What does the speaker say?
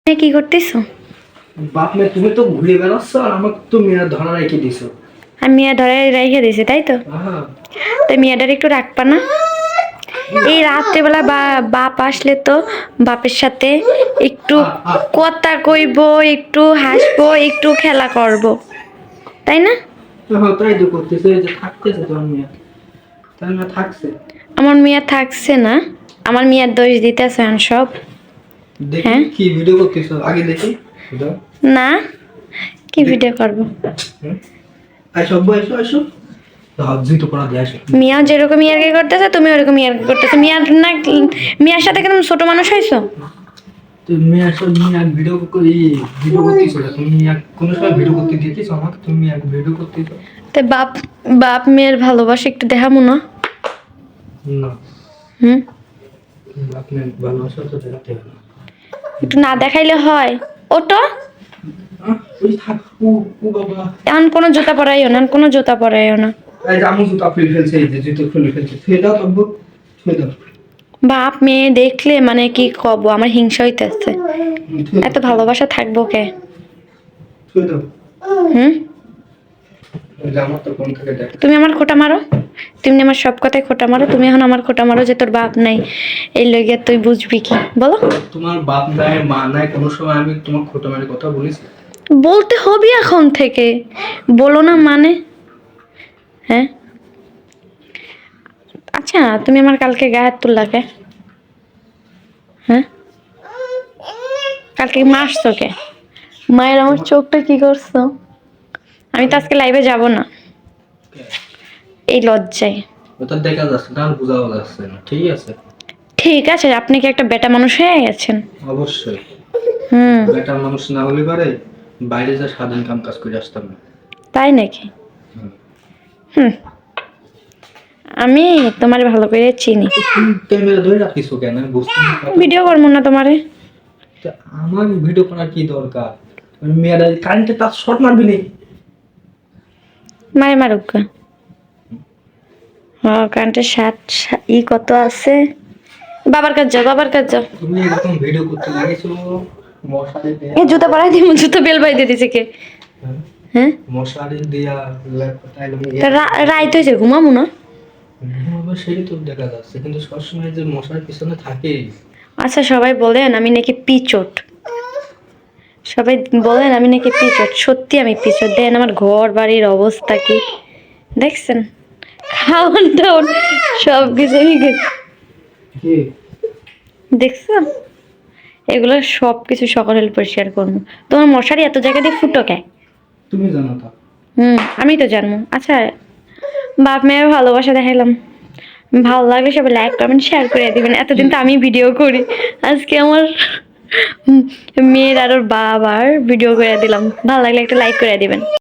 কি করতেছো? বাপ মে তুমি তো ঘুরে বেড়াচ্ছ আর আমাকে তো মেয়ে ধরা রেখে দিছো। আমি মিয়া ধরে রেখে দিয়েছি তাই তো? হ্যাঁ। তো মিয়াটার একটু রাখবা না? এই রাত্রেবেলা বাপ আসলে তো বাপের সাথে একটু কথা কইব, একটু হাসবো, একটু খেলা করব, তাই না? হ্যাঁ তাই তো করতেছে, এই যে থাকতেছে তোমার মেয়ে, তাই না? থাকছে। আমার মিয়া থাকছে না, আমার মিয়ার দোষ দিতেছে সব। দেখি হ্যাঁ কি ভিডিও করতেছো, আগে দেখি ভিডিও। না, কি ভিডিও করব? আইসো আব্বু, আইসো আইসো, হাত জুতো পড়া দিয়ে আসো। মিয়া যেরকম ইয়ার্কি করতেছে তুমি ওরকম ইয়ার্কি করতেছো। মিয়ার সাথে কেন ছোট মানুষ হয়েছো? তুমি মেয়ে আসো, মেয়ে ভিডিও করি, ভিডিও করতেছো না তুমি? কোনো সময় ভিডিও করতে দিয়েছো আমাকে? তুমি এক ভিডিও করতেছো তো বাপ বাপ মেয়ের ভালোবাসা একটু দেখাবো না? না? হুম, বাপ মেয়ে ভালোবাসা তো দেখাতে হবে না। একটু না দেখাইলে হয়? ওটো ওই থাক, ও ও বাবা, এখন কোনো জুতা পরাইও না, কোনো জুতা পরাইও না। এই যে আমু জুতো খুলে ফেলছে, এই যে জুতো খুলে ফেলছে, ছুঁয়ে দাও তো আব্বু, ছুঁয়ে দাও। বাপ মেয়ে দেখলে মানে কি কব, আমার হিংসা হইতেছে। এত ভালোবাসা থাকবো কে? ছুঁয়ে দাও। হুম, ওই যে আমার তো ফোন থেকে দেখ। তুমি আমার খোটা মারো, তুমি আমার সব কথায় খোটা মারো। তুমি এখন আমার খোটা মারো যে তোর বাপ নাই, এই লইগে তুই বুঝবি কি বলো? তোমার বাপ নাই মা নাই, কোনো সময় আমি তোমার খোটা মারি কথা বলেছি? বলতে হবে এখন থেকে, বলো না মানে? হ্যাঁ, আচ্ছা তুমি আমার কালকে গায়ে হাত তুললা কে? হ্যাঁ, কালকে মারছো কে? মায়ের আমার চোখটা কি করছো? আমি তো আজকে লাইভে যাব না, এই লজ্জায়। ওটা দেখা যাচ্ছে না, আর বোঝাও যাচ্ছে না, ঠিক আছে? ঠিক আছে, আপনি কি একটা বেটা মানুষ হয়ে গেছেন? অবশ্যই। হুম, বেটার মানুষ না হলে পারে বাইরে যা স্বাধীন কাম কাজ করে আসতাম না। তাই নাকি? হুম। হুম, আমি তোমার ভালো করে চিনি। তুমি ক্যামেরা ধরে রাখিছো কেন আমি বুঝতে পারছি না। ভিডিও করবো না তোমারে? তা আমার ভিডিও করার কি দরকার? মেয়েরা কারেন্টে তার শর্ট মারবি নি? মারে মারুক গা। কারেন্টের ই কত আছে? বাবার কাছে যাও, বাবার কাছে যাও। তুমি এরকম ভিডিও করতে লাগিয়েছো মশারি দিয়ে? এই জুতা পরাই দিব, জুতা বেল বাই দিয়ে দিছে কে? হ্যাঁ? হ্যাঁ, মশারি দিয়া তা রাইত হয়েছে, ঘুমাবো না? আবার সেটাই তো দেখা যাচ্ছে, কিন্তু সবসময় যে মশার পিছনে থাকে। আচ্ছা সবাই বলেন আমি নাকি পিচোট, সবাই বলেন আমি নাকি পিচোট। সত্যি আমি পিচোট। দেন আমার ঘর বাড়ির অবস্থা কি দেখছেন? খাওয়ান টাওয়ান সব কিছু কি? দেখছো? এগুলো সব কিছু সকালে পরিষ্কার করবো। তোমার মশারি এত জায়গা দিয়ে ফুটো কে? তুমি জানো তা? আমি তো জানবো। আচ্ছা, বাপ মেয়ের ভালোবাসা দেখাইলাম, ভালো লাগলে সবাই লাইক কমেন্ট শেয়ার করে দিবেন। এতদিন তো আমি ভিডিও করি, আজকে আমার মেয়ের আর ওর বাবার ভিডিও করে দিলাম। ভালো লাগলে একটা লাইক করে দিবেন।